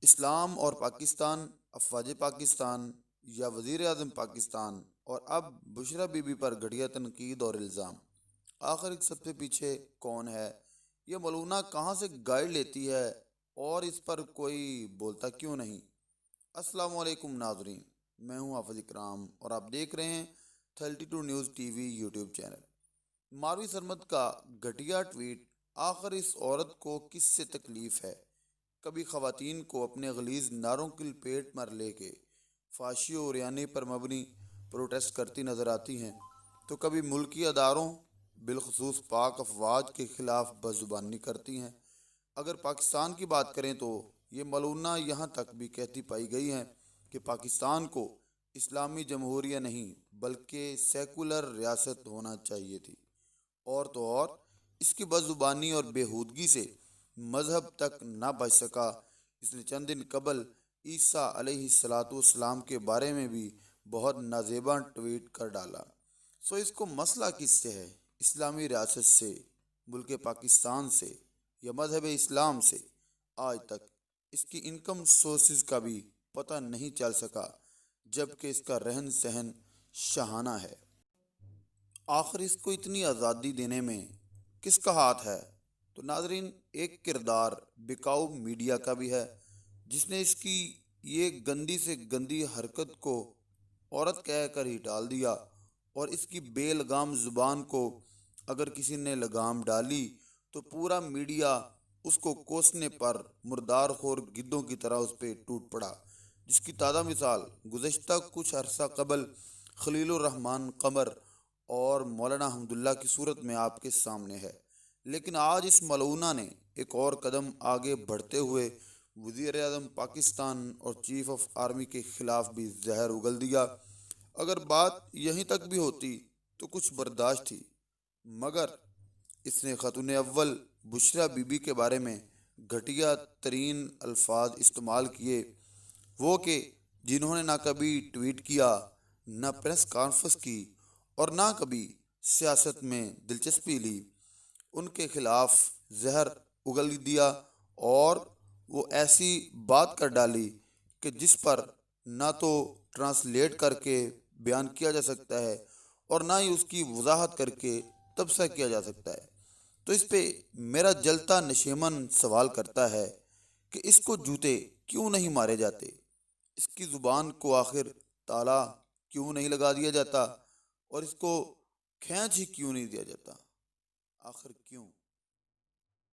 اسلام اور پاکستان، افواج پاکستان یا وزیر اعظم پاکستان، اور اب بشرا بی بی پر گھٹیا تنقید اور الزام۔ آخر ایک سب سے پیچھے کون ہے؟ یہ ملونہ کہاں سے گائیڈ لیتی ہے اور اس پر کوئی بولتا کیوں نہیں؟ السلام علیکم ناظرین، میں ہوں حافظ اکرام اور آپ دیکھ رہے ہیں 32 news T V YouTube channel. Marvi Sarmad کا گھٹیا ٹویٹ، آخر اس عورت کو کس سے تکلیف ہے؟ کبھی خواتین کو اپنے غلیظ نعروں کی لپیٹ میں لے کے فحاشی و عریانی پر مبنی پروٹیسٹ کرتی نظر آتی ہیں، تو کبھی ملکی اداروں بالخصوص پاک افواج کے خلاف بزبانی کرتی ہیں۔ اگر پاکستان کی بات کریں تو یہ ملونہ یہاں تک بھی کہتی پائی گئی ہیں کہ پاکستان کو اسلامی جمہوریہ نہیں بلکہ سیکولر ریاست ہونا چاہیے تھی، اور تو اور اس کی بدزبانی اور بےہودگی سے مذہب تک نہ بچ سکا۔ اس نے چند دن قبل عیسیٰ علیہ السلام کے بارے میں بھی بہت نازیباں ٹویٹ کر ڈالا۔ اس کو مسئلہ کس سے ہے؟ اسلامی ریاست سے، ملک پاکستان سے، یا مذہب اسلام سے؟ آج تک اس کی انکم سورسز کا بھی پتہ نہیں چل سکا، جبکہ اس کا رہن سہن شاہانہ ہے۔ آخر اس کو اتنی آزادی دینے میں کس کا ہاتھ ہے؟ تو ناظرین، ایک کردار بکاؤ میڈیا کا بھی ہے، جس نے اس کی یہ گندی سے گندی حرکت کو عورت کہہ کر ہی ٹال دیا، اور اس کی بے لگام زبان کو اگر کسی نے لگام ڈالی تو پورا میڈیا اس کو کوسنے پر مردار خور گدوں کی طرح اس پہ ٹوٹ پڑا، جس کی تازہ مثال گزشتہ کچھ عرصہ قبل خلیل الرحمن قمر اور مولانا حمداللہ کی صورت میں آپ کے سامنے ہے۔ لیکن آج اس ملعونہ نے ایک اور قدم آگے بڑھتے ہوئے وزیر اعظم پاکستان اور چیف آف آرمی کے خلاف بھی زہر اگل دیا۔ اگر بات یہیں تک بھی ہوتی تو کچھ برداشت تھی، مگر اس نے خاتون اول بشرا بی بی کے بارے میں گھٹیا ترین الفاظ استعمال کیے، وہ کہ جنہوں نے نہ کبھی ٹویٹ کیا، نہ پریس کانفرنس کی، اور نہ کبھی سیاست میں دلچسپی لی، ان کے خلاف زہر اگل دیا، اور وہ ایسی بات کر ڈالی کہ جس پر نہ تو ٹرانسلیٹ کر کے بیان کیا جا سکتا ہے اور نہ ہی اس کی وضاحت کر کے تبصرہ کیا جا سکتا ہے۔ تو اس پہ میرا جلتا نشیمن سوال کرتا ہے کہ اس کو جوتے کیوں نہیں مارے جاتے؟ اس کی زبان کو آخر تالا کیوں نہیں لگا دیا جاتا؟ اور اس کو کھینچ ہی کیوں نہیں دیا جاتا؟ آخر کیوں؟